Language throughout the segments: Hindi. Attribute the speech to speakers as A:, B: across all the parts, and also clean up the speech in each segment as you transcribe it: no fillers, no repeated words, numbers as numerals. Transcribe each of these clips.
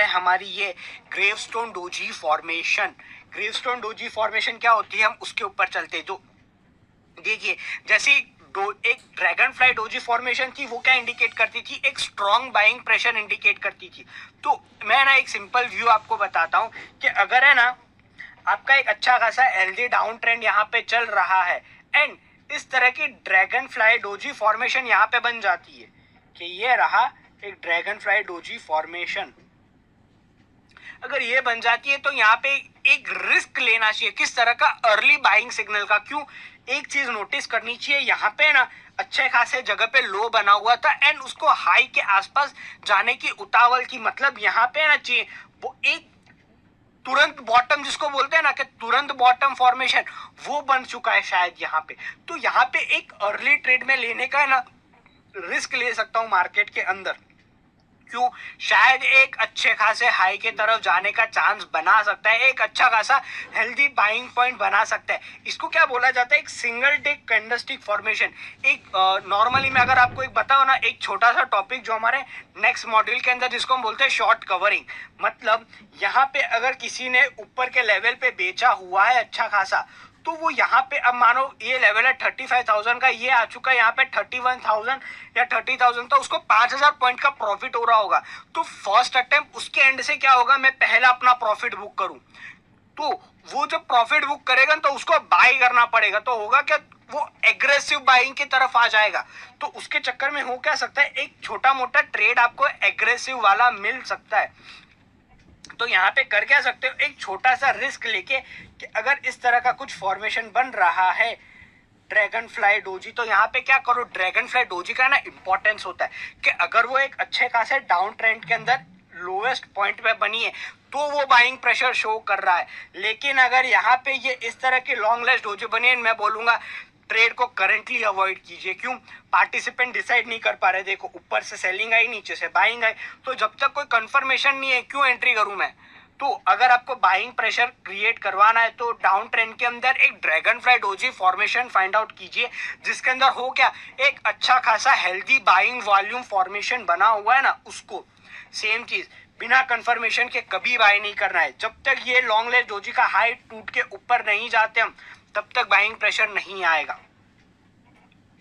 A: है हमारी ये gravestone doji formation. Gravestone doji formation क्या होती है, हम उसके ऊपर चलते हैं। जो देखिए, जैसे एक ड्रैगन फ्लाई डोजी फॉर्मेशन थी, वो क्या इंडिकेट करती थी, एक स्ट्रॉन्ग बाइंग प्रेशर इंडिकेट करती थी। तो मैं ना एक सिंपल व्यू आपको बताता हूं कि अगर है ना आपका एक अच्छा खासा हेल्दी डाउन ट्रेंड यहाँ पे चल रहा है एंड इस तरह की ड्रैगन फ्लाई डोजी फॉर्मेशन यहाँ पे बन जाती है कि ये रहा एक ड्रैगन फ्लाई डोजी फॉर्मेशन, अगर ये बन जाती है तो यहाँ पे एक रिस्क लेना चाहिए। किस तरह का, अर्ली बाइंग सिग्नल का। क्यों, एक चीज नोटिस करनी चाहिए, यहाँ पे ना अच्छे खासे जगह पे लो बना हुआ था एंड उसको हाई के आसपास जाने की उतावल की, मतलब यहाँ पे ना चाहिए वो एक तुरंत बॉटम, जिसको बोलते हैं ना कि तुरंत बॉटम फॉर्मेशन, वो बन चुका है शायद यहाँ पे। तो यहाँ पे एक अर्ली ट्रेड में लेने का है ना रिस्क ले सकता हूँ मार्केट के अंदर। क्यों, शायद एक अच्छे खासे हाई के तरफ जाने का चांस बना सकता है, एक अच्छा खासा हेल्दी बाइंग पॉइंट बना सकता है। इसको क्या बोला जाता है, एक सिंगल डे कैंडलस्टिक फॉर्मेशन। एक नॉर्मली मैं अगर आपको एक बताऊं ना, एक छोटा सा टॉपिक जो हमारे नेक्स्ट मॉड्यूल के अंदर जिसको हम बोलते हैं शॉर्ट कवरिंग, मतलब यहाँ पे अगर किसी ने ऊपर के लेवल पे बेचा हुआ है अच्छा खासा, तो वो यहाँ पे अब मानो ये लेवल है 35,000 का, ये आ चुका है यहाँ पे 31,000 या 30,000, तो उसको 5,000 पॉइंट का प्रॉफिट हो रहा होगा। तो फर्स्ट अटेम्प्ट उसके एंड से क्या होगा, मैं पहला अपना प्रॉफिट बुक करूं, तो वो जब प्रॉफिट बुक करेगा तो उसको बाई करना पड़ेगा, तो होगा क्या, वो एग्रेसिव बाइंग की तरफ आ जाएगा। तो उसके चक्कर में हो क्या सकता है, एक छोटा मोटा ट्रेड आपको एग्रेसिव वाला मिल सकता है। तो यहाँ पे कर क्या सकते हो, एक छोटा सा रिस्क लेके कि अगर इस तरह का कुछ फॉर्मेशन बन रहा है ड्रैगन फ्लाई डोजी, तो यहाँ पे क्या करो, ड्रैगन फ्लाई डोजी का ना इंपॉर्टेंस होता है कि अगर वो एक अच्छे खासे डाउन ट्रेंड के अंदर लोएस्ट पॉइंट पे बनी है तो वो बाइंग प्रेशर शो कर रहा है। लेकिन अगर यहाँ पे ये इस तरह की लॉन्ग लेस्ट डोजी बनी है, मैं बोलूंगा ट्रेड को करंटली अवॉइड कीजिए। क्यों, पार्टिसिपेंट डिसाइड नहीं कर पा रहे, देखो ऊपर से सेलिंग आई, नीचे से बाइंग आई, तो जब तक कोई कंफर्मेशन नहीं है क्यों एंट्री करूं मैं। तो अगर आपको बाइंग प्रेशर क्रिएट करवाना है तो डाउन ट्रेंड के अंदर एक dragon fly doji formation find out कीजिए, जिसके अंदर हो क्या, एक अच्छा खासा हेल्दी बाइंग वॉल्यूम फॉर्मेशन बना हुआ है ना, उसको सेम चीज बिना कंफर्मेशन के कभी बाय नहीं करना है। जब तक ये लॉन्ग लेस्ट डोजी का हाई टूट के ऊपर नहीं जाते हम, तब तक बाइंग प्रेशर नहीं आएगा।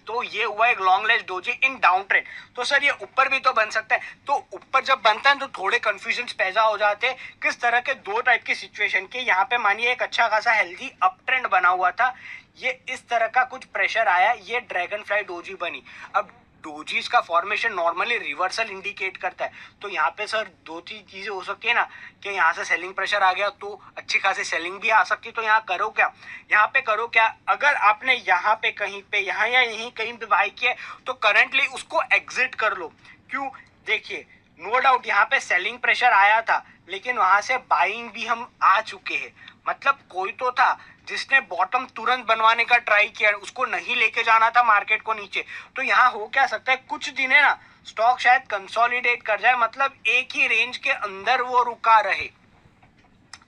A: तो ये हुआ एक लॉन्ग लेस्ट डोजी इन डाउन ट्रेंड। तो सर ये ऊपर भी तो बन सकता है, तो ऊपर जब बनता है तो थोड़े कंफ्यूजन पैदा हो जाते हैं। किस तरह के, दो टाइप की सिचुएशन के, यहाँ पे मानिए एक अच्छा खासा हेल्दी अप ट्रेंड बना हुआ था, ये इस तरह का कुछ प्रेशर आया, ये ड्रैगन फ्लाई डोजी बनी। अब डोजीज का फॉर्मेशन नॉर्मली रिवर्सल इंडिकेट करता है, तो यहाँ पे सर दो तीन चीजें हो सकती है ना, कि यहाँ से सेलिंग प्रेशर आ गया तो अच्छी खासी सेलिंग भी आ सकती है। तो यहाँ करो क्या, यहाँ पे करो क्या, अगर आपने यहाँ पे कहीं पे, यहाँ या यहीं कहीं पे बाई किया तो करंटली उसको एग्जिट कर लो। क्यों, देखिए नो डाउट यहाँ पे सेलिंग प्रेशर आया था, लेकिन वहां से बाइंग भी हम आ चुके हैं। मतलब कोई तो था जिसने बॉटम तुरंत बनवाने का ट्राई किया, उसको नहीं लेके जाना था मार्केट को नीचे। तो यहाँ हो क्या सकता है, कुछ दिन है ना स्टॉक शायद कंसोलिडेट कर जाए, मतलब एक ही रेंज के अंदर वो रुका रहे।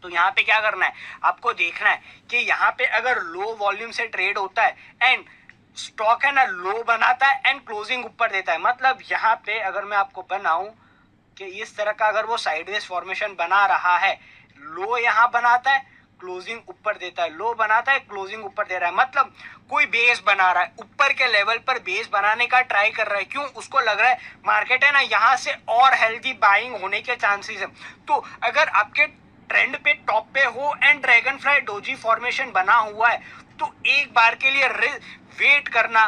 A: तो यहाँ पे क्या करना है, आपको देखना है कि यहाँ पे अगर लो वॉल्यूम से ट्रेड होता है एंड स्टॉक है ना लो बनाता है एंड क्लोजिंग ऊपर देता है, मतलब यहाँ पे अगर मैं आपको बनाऊं कि इस तरह का अगर वो साइडवेज फॉर्मेशन बना रहा है, लो यहाँ बनाता है, क्लोजिंग ऊपर देता है, लो बनाता है, क्लोजिंग ऊपर दे रहा है, मतलब कोई बेस बना रहा है, ऊपर के लेवल पर बेस बनाने का ट्राई कर रहा है। क्यों, उसको लग रहा है मार्केट है ना यहाँ से और हेल्दी बाइंग होने के चांसेस है। तो अगर आपके ट्रेंड पे टॉप पे हो and dragon fly doji formation बना हुआ है, तो एक बार के लिए वेट करना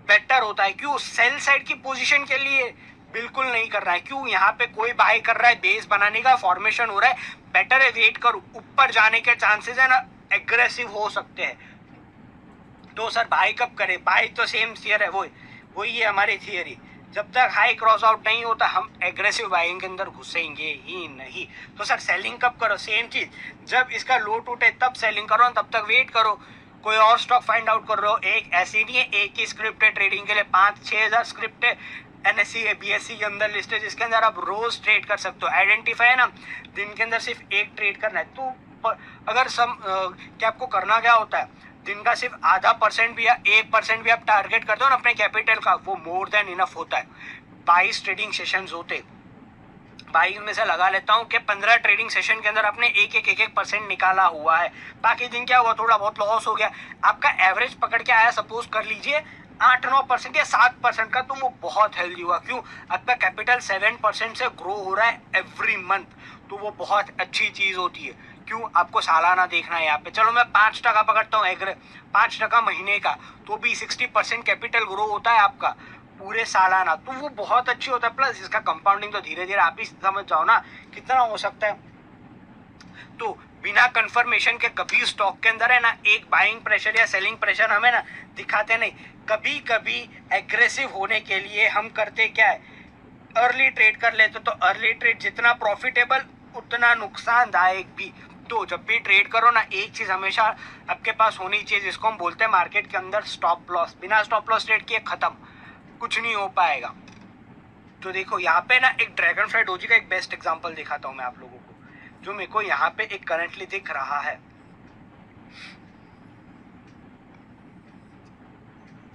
A: बेटर होता है। क्यों, सेल साइड की पोजीशन के लिए बिल्कुल नहीं कर रहा है। क्यों, यहाँ पे कोई बाय कर रहा है, बेस बनाने का फॉर्मेशन हो रहा है, बेटर है वेट करो, ऊपर जाने के चांसेस है ना एग्रेसिव हो सकते हैं। तो सर बाय कब करें, बाय तो सेम थियर है, वही है हमारी थियरी, जब तक हाई क्रॉस आउट नहीं होता हम एग्रेसिव बाइंग के अंदर घुसेंगे ही नहीं। तो सर सेलिंग कब करो, सेम चीज, जब इसका लो टूटे तब सेलिंग करो, तब तक वेट करो, कोई और स्टॉक फाइंड आउट कर रहे हो। एक ऐसी नहीं है एक ही स्क्रिप्ट है ट्रेडिंग के लिए, 5-6 हजार स्क्रिप्ट है NSE BSE के अंदर लिस्ट है, जिसके अंदर आप रोज ट्रेड कर सकते हो। आइडेंटिफाई है ना, दिन के अंदर सिर्फ एक ट्रेड करना है। तो अगर क्या आपको करना क्या होता है, दिन का सिर्फ आधा % भी या 1% भी आप टारगेट करते हो ना अपने कैपिटल का, वो मोर देन इनफ होता है। 22 ट्रेडिंग सेशंस होते, बाइंग में से लगा लेता हूँ कि 15 ट्रेडिंग सेशन के अंदर आपने एक परसेंट निकाला हुआ है, बाकी दिन क्या हुआ, थोड़ा बहुत लॉस हो गया, आपका एवरेज पकड़ के आया सपोज कर लीजिए 8-9% या 7% का, तो वो बहुत हेल्दी हुआ। क्यों? आपका कैपिटल 7% से ग्रो हो रहा है एवरी मंथ, तो वो बहुत अच्छी चीज होती है। क्यों? आपको सालाना देखना है यहाँ पे। चलो मैं 5% पकड़ता हूँ, 5% महीने का, तो भी 60% कैपिटल ग्रो होता है आपका पूरे सालाना, तो वो बहुत अच्छी होता है। प्लस इसका कंपाउंडिंग तो धीरे धीरे आप ही समझ जाओ ना कितना हो सकता है। तो बिना कंफर्मेशन के कभी स्टॉक के अंदर है ना एक बाइंग प्रेशर या सेलिंग प्रेशर हमें ना दिखाते नहीं। कभी कभी एग्रेसिव होने के लिए हम करते क्या है, अर्ली ट्रेड कर लेते। तो अर्ली ट्रेड जितना प्रॉफिटेबल उतना नुकसानदायक भी। तो जब भी ट्रेड करो ना, एक चीज हमेशा आपके पास होनी चाहिए, जिसको हम बोलते हैं मार्केट के अंदर स्टॉप लॉस। बिना स्टॉप लॉस ट्रेड किए खत्म, कुछ नहीं हो पाएगा। तो देखो यहाँ पे ना एक ड्रैगन फ्लाई डोजी का एक बेस्ट एग्जांपल दिखाता हूँ मैं आप लोगों को, जो मेरे को यहाँ पे एक करंटली दिख रहा है।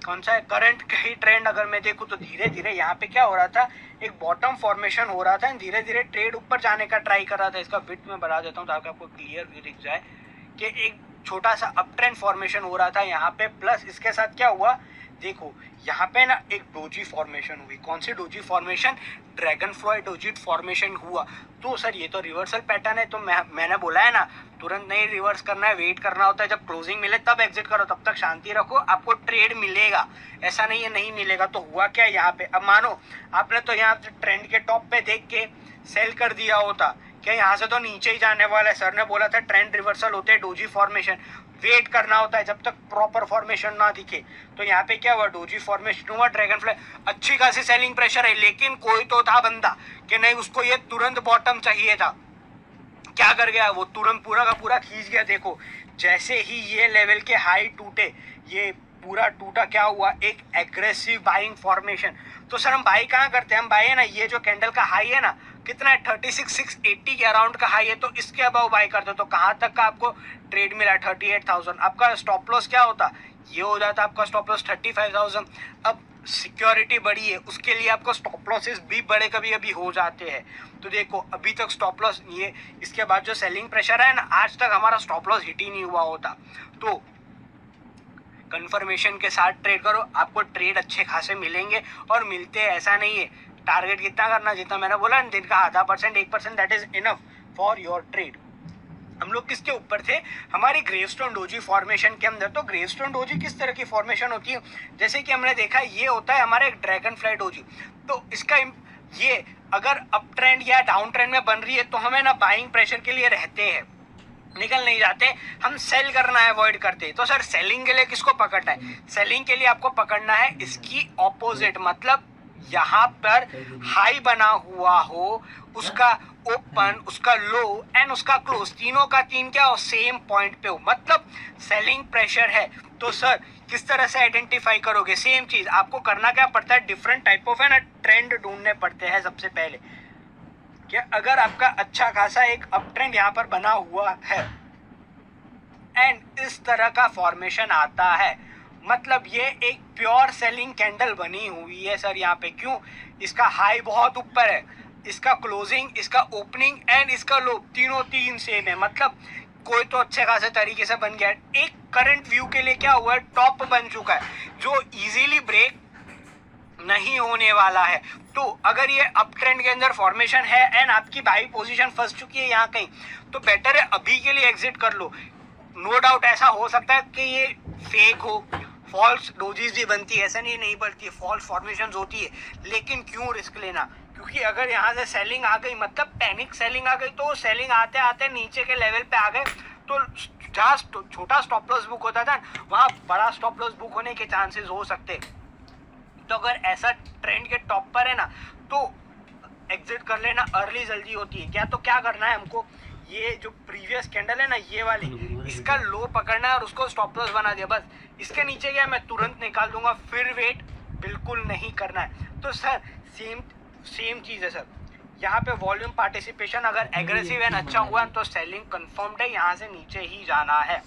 A: कौन सा है? करंट का ही ट्रेंड अगर मैं देखूँ तो धीरे धीरे यहाँ पे क्या हो रहा था, एक बॉटम फॉर्मेशन हो रहा था, धीरे धीरे ट्रेड ऊपर जाने का ट्राई कर रहा था। इसका विड्थ में बढ़ा देता हूँ ताकि आपको क्लियर व्यू दिख जाए कि एक छोटा सा अप ट्रेंड फॉर्मेशन हो रहा था यहाँ पे। प्लस इसके साथ क्या हुआ, देखो यहाँ पे ना एक डोजी फॉर्मेशन हुई। कौन सी doji formation? Dragonfly doji formation हुआ। तो सर ये तो रिवर्सल पैटर्न है, तो मैंने बोला है ना तुरंत नहीं रिवर्स करना है, वेट करना होता है, जब क्लोजिंग मिले तब एग्जिट करो, तब तक शांति रखो, आपको ट्रेड मिलेगा। ऐसा नहीं है नहीं मिलेगा। तो हुआ क्या यहाँ पे, अब मानो आपने तो यहाँ ट्रेंड के टॉप पे देख के सेल कर दिया होता, क्या यहाँ से तो नीचे ही जाने वाला है। सर ने बोला था ट्रेंड रिवर्सल होते हैं डोजी फॉर्मेशन, वेट करना होता है जब तक प्रॉपर फॉर्मेशन ना दिखे। तो यहाँ पे क्या हुआ, डोजी फॉर्मेशन हुआ, ड्रैगन फ्लाई अच्छी खासी सेलिंग प्रेशर है, लेकिन कोई तो था बंदा कि नहीं उसको ये तुरंत बॉटम चाहिए था। क्या कर गया वो, तुरंत पूरा का पूरा खींच गया। देखो जैसे ही ये लेवल के हाई टूटे, ये पूरा टूटा, क्या हुआ, एक एग्रेसिव बाइंग फॉर्मेशन। तो सर हम बाई कहाँ करते हैं, हम बाई है ना ये जो कैंडल का हाई है ना कितना है, 36,680 के अराउंड का हाई है, तो इसके अबाउ बाई करते हो। तो कहाँ तक का आपको ट्रेड मिला, 38,000। आपका स्टॉप लॉस क्या होता, ये हो जाता आपका स्टॉप लॉस 35,000। अब सिक्योरिटी बड़ी है, उसके लिए आपको स्टॉप लॉसेस भी बड़े कभी कभी हो जाते हैं। तो देखो अभी तक स्टॉप लॉस ये, इसके बाद जो सेलिंग प्रेशर है ना, आज तक हमारा स्टॉप लॉस हिट ही नहीं हुआ होता। तो कंफर्मेशन के साथ ट्रेड करो, आपको ट्रेड अच्छे खासे मिलेंगे और मिलते हैं, ऐसा नहीं है। टारगेट कितना करना, जितना मैंने बोला दिन का 0.5%, 1%, that is enough for your trade. हम लोग किसके ऊपर थे, हमारी ग्रेवस्टोन डोजी फॉर्मेशन के अंदर। तो ग्रेवस्टोन डोजी किस तरह की फॉर्मेशन होती है, जैसे कि हमने देखा ये होता है हमारा एक ड्रैगन फ्लाई डोजी। तो इसका ये अगर अप ट्रेंड या डाउन ट्रेंड में बन रही है तो हमें ना बाइंग प्रेशर के लिए रहते हैं, निकल नहीं जाते, हम सेल करना अवॉइड करते। तो सर सेलिंग के लिए किसको पकड़ना है, सेलिंग के लिए आपको पकड़ना है इसकी ऑपोजिट, मतलब यहाँ पर हाई बना हुआ हो, उसका ओपन, उसका लो एंड उसका क्लोज, तीनों का तीन क्या हो, सेम पॉइंट पे हो, मतलब सेलिंग प्रेशर है। तो सर किस तरह से आइडेंटिफाई करोगे, सेम चीज आपको करना क्या पड़ता है, डिफरेंट टाइप ऑफ है ना ट्रेंड ढूंढने पड़ते हैं सबसे पहले। कि अगर आपका अच्छा खासा एक अप ट्रेंड यहाँ पर बना हुआ है एंड इस तरह का फॉर्मेशन आता है, मतलब ये एक प्योर सेलिंग कैंडल बनी हुई है सर यहाँ पे। क्यों, इसका हाई बहुत ऊपर है, इसका क्लोजिंग, इसका ओपनिंग एंड इसका लो, तीनों तीन सेम है, मतलब कोई तो अच्छे खासे तरीके से बन गया। एक करंट व्यू के लिए क्या हुआ है, टॉप बन चुका है जो इजीली ब्रेक नहीं होने वाला है। तो अगर ये अप ट्रेंड के अंदर फॉर्मेशन है एंड आपकी बाई पोजीशन फंस चुकी है यहाँ कहीं, तो बेटर है अभी के लिए एग्जिट कर लो। नो डाउट ऐसा हो सकता है कि ये फेक हो, फॉल्स डोजीज भी बनती है, ऐसा नहीं बनती है, फॉल्स फॉर्मेशन होती है, लेकिन क्यों रिस्क लेना, क्योंकि अगर यहाँ से सेलिंग आ गई, मतलब पैनिक सेलिंग आ गई, तो सेलिंग आते आते नीचे के लेवल पे आ गए, तो जहाँ छोटा स्टॉप लॉस बुक होता था वहाँ बड़ा स्टॉप लॉस बुक होने के चांसेस हो सकते। तो अगर ऐसा ट्रेंड के टॉप पर है ना, तो एग्जिट कर लेना, अर्ली जल्दी होती है। क्या तो क्या करना है हमको, ये जो प्रीवियस कैंडल है ना ये वाली, इसका लो पकड़ना है और उसको स्टॉप लॉस बना दिया, बस इसके नीचे गया मैं तुरंत निकाल दूंगा, फिर वेट बिल्कुल नहीं करना है। तो सर सेम चीज़ है सर, यहाँ पे वॉल्यूम पार्टिसिपेशन अगर एग्रेसिव एंड अच्छा हुआ तो सेलिंग कंफर्म्ड है, यहाँ से नीचे ही जाना है।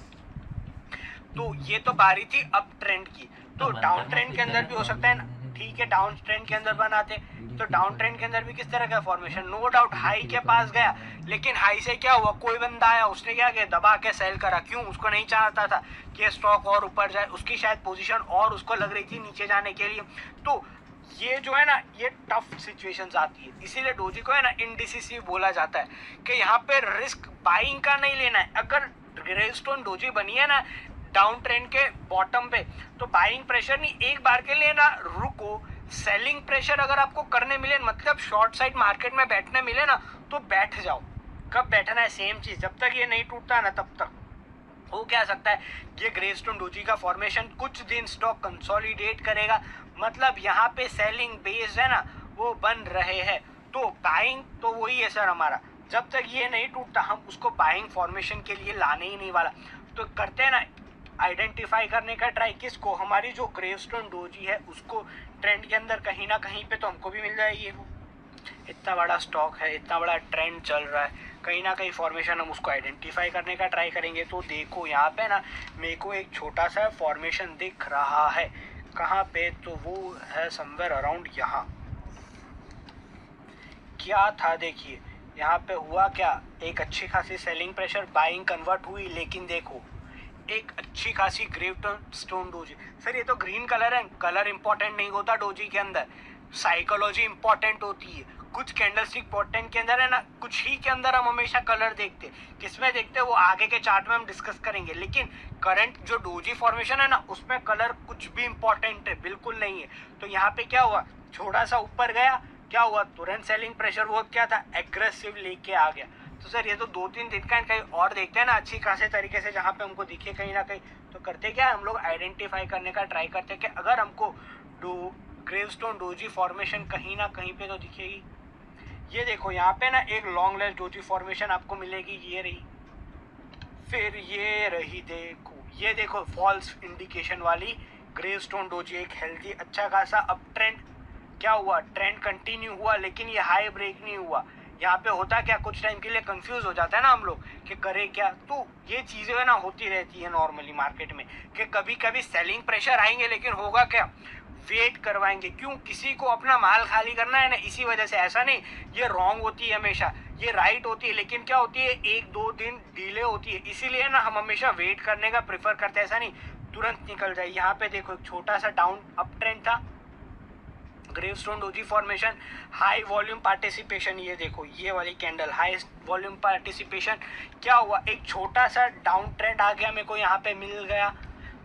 A: तो ये तो बारी थी अप ट्रेंड की। तो डाउन ट्रेंड के अंदर भी हो सकता है ठीक है, डाउन ट्रेंड के अंदर बनाते, तो डाउन ट्रेंड के अंदर भी किस तरह का फॉर्मेशन, नो डाउट हाई के पास गया, लेकिन हाई से क्या हुआ, कोई बंदा आया, उसने क्या किया, दबा के सेल करा। क्यों? उसको नहीं चाहता था कि स्टॉक और ऊपर जाए, उसकी शायद पोजीशन और उसको लग रही थी नीचे जाने के लिए। तो ये जो है ना, ये टफ सिचुएशंस आती है, इसीलिए डोजी को है ना इंडिसिसिव बोला जाता है कि यहाँ पे रिस्क बाइंग का नहीं लेना है। अगर ग्रेवस्टोन डोजी बनी है ना डाउन ट्रेंड के बॉटम पे, तो बाइंग प्रेशर नहीं, एक बार के लिए ना रुको, सेलिंग प्रेशर अगर आपको करने मिले, मतलब शॉर्ट साइड मार्केट में बैठने मिले ना, तो बैठ जाओ। कब बैठना है, सेम चीज, जब तक ये नहीं टूटता ना तब तक। हो क्या सकता है, ये ग्रेवस्टोन डोजी का फॉर्मेशन कुछ दिन स्टॉक कंसोलिडेट करेगा, मतलब यहाँ पे सेलिंग बेस है ना वो बन रहे हैं, तो बाइंग तो वही है सर हमारा, जब तक ये नहीं टूटता हम उसको बाइंग फॉर्मेशन के लिए लाने ही नहीं वाला। तो करते हैं ना आइडेंटिफाई करने का ट्राई, किसको, हमारी जो ग्रेवस्टोन डोजी है उसको ट्रेंड के अंदर कहीं ना कहीं पे तो हमको भी मिल जाएगी। वो इतना बड़ा स्टॉक है, इतना बड़ा ट्रेंड चल रहा है, कहीं ना कहीं फॉर्मेशन हम उसको आइडेंटिफाई करने का ट्राई करेंगे। तो देखो यहाँ पे ना मेरे को एक छोटा सा फॉर्मेशन दिख रहा है, कहाँ पे, तो वो है समवेयर अराउंड यहाँ। क्या था देखिए, यहाँ पे हुआ क्या, एक अच्छी खासी सेलिंग प्रेशर बाइंग कन्वर्ट हुई, लेकिन देखो एक अच्छी खासी ग्रेवस्टोन डोजी। सर ये तो ग्रीन कलर है, कलर इंपॉर्टेंट नहीं होता डोजी के अंदर, साइकोलॉजी इंपॉर्टेंट होती है। कुछ कैंडलस्टिक पैटर्न के अंदर है ना, कुछ ही के अंदर हम हमेशा कलर देखते, किसमें देखते वो आगे के चार्ट में हम डिस्कस करेंगे, लेकिन करंट जो डोजी फॉर्मेशन है ना उसमें कलर कुछ भी इंपॉर्टेंट है बिल्कुल नहीं है। तो यहाँ पे क्या हुआ, थोड़ा सा ऊपर गया, क्या हुआ, तुरंत सेलिंग प्रेशर वो क्या था, एग्रेसिव लेके आ गया। तो सर ये तो 2-3 दिन का, कहीं और देखते हैं ना अच्छी खासे तरीके से जहाँ पे हमको दिखे कहीं ना कहीं, तो करते क्या हम लोग आइडेंटिफाई करने का ट्राई करते हैं कि अगर हमको ग्रेवस्टोन डोजी फॉर्मेशन कहीं ना कहीं पे तो दिखेगी। ये देखो यहाँ पे ना एक लॉन्ग लेस डोजी फॉर्मेशन आपको मिलेगी, ये रही, फिर ये रही, ये देखो फॉल्स इंडिकेशन वाली ग्रेवस्टोन डोजी, एक हेल्दी अच्छा खासा अप ट्रेंड, क्या हुआ, ट्रेंड कंटिन्यू हुआ, लेकिन ये हाई ब्रेक नहीं हुआ। यहाँ पे होता क्या, कुछ टाइम के लिए कंफ्यूज हो जाता है ना हम लोग कि करे क्या। तो ये चीजें है ना होती रहती है नॉर्मली मार्केट में कि कभी कभी सेलिंग प्रेशर आएंगे, लेकिन होगा क्या, वेट करवाएंगे। क्यों, किसी को अपना माल खाली करना है ना, इसी वजह से। ऐसा नहीं ये रॉन्ग होती है हमेशा, ये राइट होती है, लेकिन क्या होती है 1-2 दिन डिले होती है, इसीलिए ना हम हमेशा वेट करने का प्रेफर करते हैं। ऐसा नहीं तुरंत निकल जाए। यहाँ पे देखो एक छोटा सा डाउन अप ट्रेंड था, gravestone doji formation, high volume participation, ये देखो ये वाली कैंडल हाई वॉल्यूम पार्टिसिपेशन, क्या हुआ, एक छोटा सा डाउन ट्रेंड आ गया, मेरे को यहाँ पे मिल गया।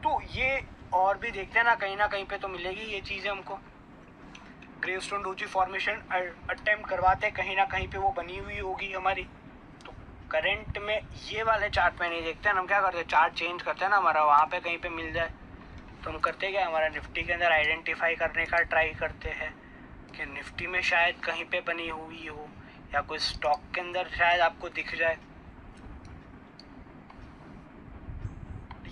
A: तो ये और भी देखते हैं ना कहीं पे तो मिलेगी ये चीज़ें हमको। ग्रेवस्टोन डोजी फॉर्मेशन अटेम्प्ट करवाते कहीं ना कहीं पे वो बनी हुई होगी हमारी। तो करंट में ये वाले चार्ट पे नहीं देखते हैं, हम क्या करते हैं चार्ट चेंज करते हैं ना हमारा, वहाँ पे कहीं पे मिल जाए तो हम करते क्या, हमारा निफ्टी के अंदर आइडेंटिफाई करने का ट्राई करते हैं कि निफ्टी में शायद कहीं पे बनी हुई हो, या कोई स्टॉक के अंदर शायद आपको दिख जाए।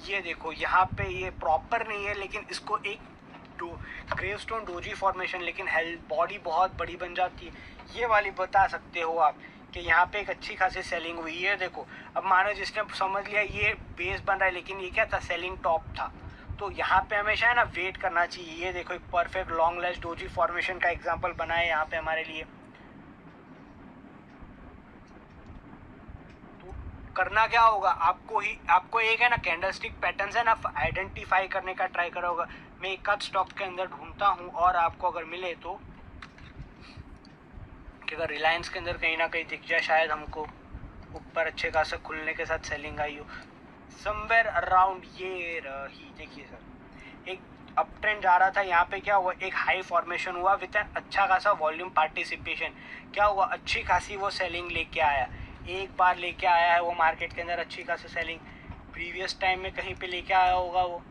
A: ये देखो यहाँ पे ये प्रॉपर नहीं है, लेकिन इसको एक ग्रेवस्टोन डोजी फॉर्मेशन, लेकिन बॉडी बहुत बड़ी बन जाती है, ये वाली बता सकते हो आप कि यहाँ पे एक अच्छी खासी सेलिंग हुई है। देखो अब मानो जिसने समझ लिया ये बेस बन रहा है, लेकिन ये क्या था, सेलिंग टॉप था, तो यहाँ पे हमेशा है ना वेट करना चाहिए। ये देखो एक perfect long less doji formation का एग्जांपल बना है यहाँ पे हमारे लिए। तो करना क्या होगा, आपको एक है ना कैंडलस्टिक पैटर्न्स है ना आइडेंटिफाई करने का ट्राई करा होगा। मैं एक आध स्टॉक के अंदर ढूंढता हूँ और आपको अगर मिले तो, कि अगर रिलायंस के अंदर कहीं ना कहीं दिख जाए शायद हमको, ऊपर अच्छे खासा खुलने के साथ सेलिंग आई हो समवेयर अराउंड, ये रही देखिए सर एक अप ट्रेंड जा रहा था, यहाँ पे क्या हुआ, एक हाई फॉर्मेशन हुआ विद एन अच्छा खासा वॉल्यूम पार्टिसिपेशन, क्या हुआ, अच्छी खासी वो सेलिंग लेके आया, एक बार लेके आया है वो मार्केट के अंदर अच्छी खासी सेलिंग, प्रीवियस टाइम में कहीं पे लेके आया होगा वो।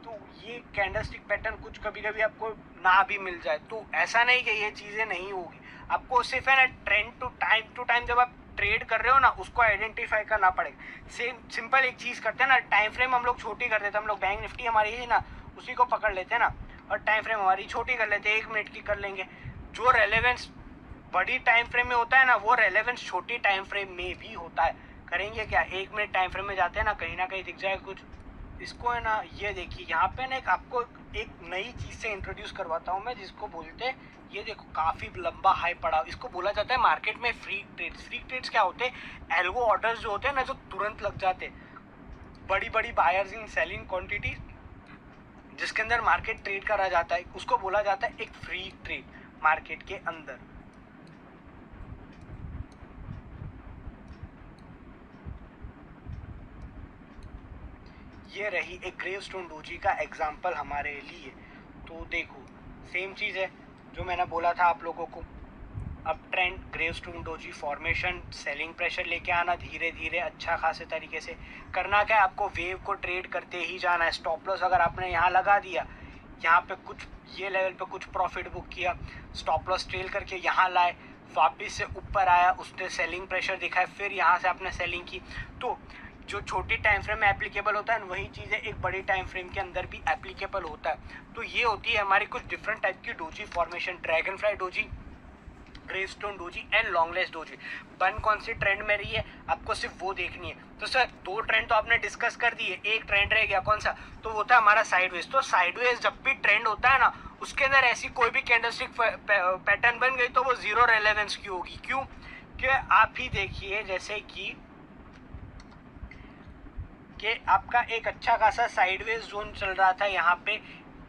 A: तो ये कैंडलस्टिक पैटर्न कुछ कभी कभी आपको ना भी मिल जाए, तो ऐसा नहीं कि ये चीज़ें नहीं होगी, आपको सिर्फ है ना ट्रेंड टू टाइम जब आप ट्रेड कर रहे हो ना उसको आइडेंटिफाई करना पड़ेगा। सिंपल एक चीज़ करते हैं ना, टाइम फ्रेम हम लोग छोटी कर देते हैं, हम लोग बैंक निफ्टी हमारी है ना उसी को पकड़ लेते हैं ना, और टाइम फ्रेम हमारी छोटी कर लेते हैं, 1 मिनट की कर लेंगे। जो रेलेवेंस बड़ी टाइम फ्रेम में होता है ना, वो रेलेवेंस छोटी टाइम फ्रेम में भी होता है। करेंगे क्या, 1 मिनट टाइम फ्रेम में जाते हैं ना कहीं दिख जाएगा कुछ, इसको है ना, ये देखिए यहाँ पे ना एक आपको एक नई चीज से इंट्रोड्यूस करवाता हूँ मैं, जिसको बोलते हैं, ये देखो काफी लंबा हाई पड़ा, इसको बोला जाता है मार्केट में फ्री ट्रेड्स। फ्री ट्रेड्स क्या होते हैं? एल्गो ऑर्डर्स जो होते हैं ना, जो तुरंत लग जाते हैं, बड़ी बड़ी बायर्स इन सेलिंग क्वांटिटी, जिसके अंदर मार्केट ट्रेड करा जाता है, उसको बोला जाता है एक फ्री ट्रेड मार्केट के अंदर। ये रही एक ग्रेवस्टोन डोजी का एग्जांपल हमारे लिए। तो देखो सेम चीज़ है जो मैंने बोला था आप लोगों को, अब trend gravestone doji formation, selling pressure लेके आना धीरे धीरे अच्छा खासे तरीके से। करना क्या है, आपको वेव को ट्रेड करते ही जाना है। स्टॉप लॉस अगर आपने यहाँ लगा दिया, यहाँ पे कुछ ये लेवल पे कुछ प्रॉफिट बुक किया, स्टॉप लॉस ट्रेल करके यहाँ लाए, वापस से ऊपर आया, उसने सेलिंग प्रेशर दिखाया, फिर यहाँ से आपने सेलिंग की, तो जो छोटी टाइम फ्रेम में एप्लीकेबल होता है वही चीज़ें एक बड़ी टाइम फ्रेम के अंदर भी एप्लीकेबल होता है। तो ये होती है हमारी कुछ डिफरेंट टाइप की doji formation, dragonfly doji, gravestone doji and long legs doji. बन कौन सी ट्रेंड में रही है आपको सिर्फ वो देखनी है। तो सर दो ट्रेंड तो आपने डिस्कस कर दिए, एक ट्रेंड रह गया कौन सा, तो वो होता है हमारा साइडवेज। तो साइडवेज जब भी ट्रेंड होता है ना, उसके अंदर ऐसी कोई भी कैंडलस्टिक पैटर्न बन गई तो वो जीरो रेलेवेंस की होगी। क्यों? कि आप ही देखिए जैसे कि आपका एक अच्छा खासा साइडवेज जोन चल रहा था यहाँ पे,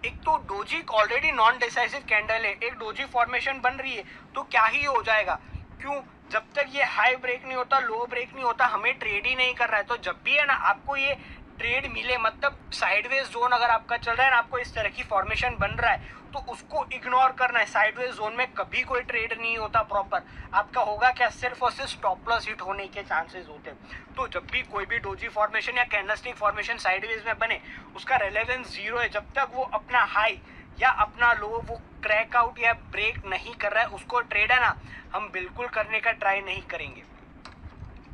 A: एक तो doji already non decisive candle है, एक डोजी फॉर्मेशन बन रही है, तो क्या ही हो जाएगा। क्यों? जब तक ये हाई ब्रेक नहीं होता, लो ब्रेक नहीं होता, हमें ट्रेड ही नहीं कर रहा है। तो जब भी है ना आपको ये ट्रेड मिले, मतलब साइडवेज जोन अगर आपका चल रहा है ना, आपको इस तरह की फॉर्मेशन बन रहा है, तो उसको इग्नोर करना है। साइडवेज जोन में कभी कोई ट्रेड नहीं होता प्रॉपर, आपका होगा क्या, सिर्फ और सिर्फ स्टॉप लॉस हिट होने के चांसेस होते हैं। तो जब भी कोई भी डोजी फॉर्मेशन या कैंडलस्टिक फॉर्मेशन साइडवेज में बने, उसका रेलेवेंस जीरो है। जब तक वो अपना हाई या अपना लो वो क्रैक आउट या ब्रेक नहीं कर रहा है, उसको ट्रेड है ना हम बिल्कुल करने का ट्राई नहीं करेंगे।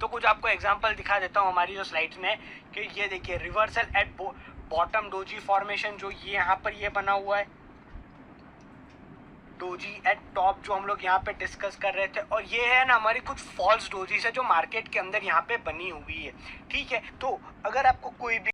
A: तो कुछ आपको एग्जांपल दिखा देता हूँ हमारी जो स्लाइड्स में, कि ये देखिए reversal at bottom doji formation, जो ये यहाँ पर ये बना हुआ है, डोजी एट टॉप जो हम लोग यहाँ पे डिस्कस कर रहे थे, और ये है ना हमारी कुछ फॉल्स डोजीज है जो मार्केट के अंदर यहाँ पे बनी हुई है। ठीक है, तो अगर आपको कोई भी